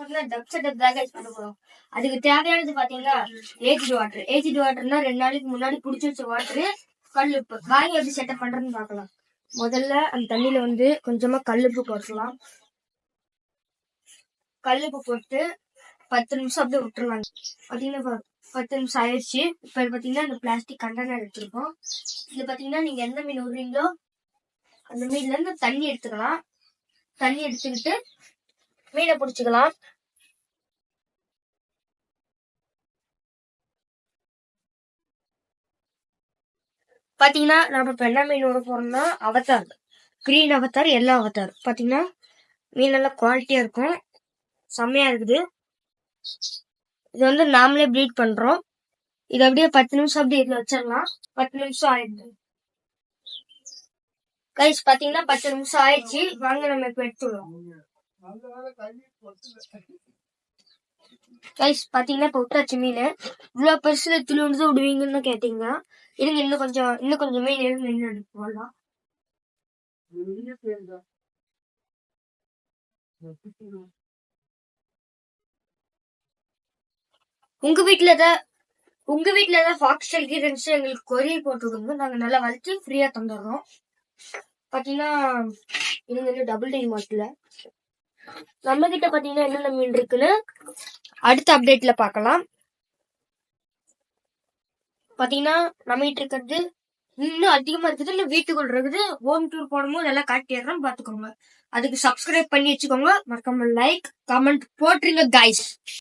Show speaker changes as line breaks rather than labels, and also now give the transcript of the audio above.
நாளைக்கு dub setup தான் பண்ண போறோம். அதுக்கு தேவையானது பாத்தீங்கன்னா ஏஜிட் வாட்டர். ஏஜிட் வாட்டர்னா 2 நாளைக்கு முன்னாடி புடிச்சு வச்ச வாட்டரு, கல்லுப்பு. வாங்கி எப்படி செட்டப் பண்றதுன்னு பாக்கலாம். முதல்ல அந்த தண்ணியில கொஞ்சமா கல்லுப்பு போட்டுக்கலாம். கல்லுப்பு போட்டு 10 நிமிஷம் அப்படியே விட்டுருவாங்க. பாத்தீங்கன்னா 10 நிமிஷம் ஆயிடுச்சு. இப்ப பாத்தீங்கன்னா இந்த பிளாஸ்டிக் கண்டெய்னர் எடுத்துருக்கோம். இது பாத்தீங்கன்னா நீங்க எந்த மீன் விடுறீங்களோ அந்த மீன்ல இருந்து தண்ணி எடுத்துக்கலாம். தண்ணி எடுத்துக்கிட்டு மீனை பிடிச்சிக்கலாம். பாத்தீங்கன்னா நம்ம இப்ப என்ன மீன் விட போறோம்னா Avatar, green Avatar, yellow Avatar. பாத்தீங்கன்னா மீன் நல்லா குவாலிட்டியா இருக்கும், செம்மையா இருக்குது. இது நாமளே ப்ரீட் பண்றோம். இது அப்படியே 10 நிமிஷம் அப்படியே இதுல வச்சிடலாம். 10 நிமிஷம் ஆயிடுது கைஸ். பாத்தீங்கன்னா 10 நிமிஷம் ஆயிடுச்சு. வாங்க நம்ம இப்ப எடுத்துடுவோம் கைஸ். பாத்தீங்கன்னா இப்ப விட்டாச்சு மீன். இவ்வளவு பெருசுல துளிவுண்டு விடுவீங்கன்னு கேட்டீங்க. இருங்க, இன்னும் கொஞ்சம் மீன் இருந்து போடலாம். உங்க வீட்டுல ஏதாவது ஃபாக்ஸ்டெயில் இருந்துச்சு எங்களுக்கு கொரியர் போட்டு விடுங்க. நாங்க நல்லா வளர்த்து ஃப்ரீயா தந்துடுறோம். பாத்தீங்கன்னா இது டபுள் டி மாட்டல. நம்ம கிட்ட பாத்தீங்கன்னா என்னென்ன மீன் இருக்குன்னு அடுத்த அப்டேட்ல பாக்கலாம். பாத்தீங்கன்னா நம்ம கிட்ட இருக்கிறது இன்னும் அதிகமா இருக்குது. இல்ல வீட்டுக்குள்ள இருக்குது. ஹோம் டூர் போடும்போது எல்லாம் காட்டிடுறோம், பாத்துக்கோங்க. அதுக்கு சப்ஸ்கிரைப் பண்ணி வச்சுக்கோங்க. மறக்காம லைக் கமெண்ட் போட்டுருங்க கைஸ்.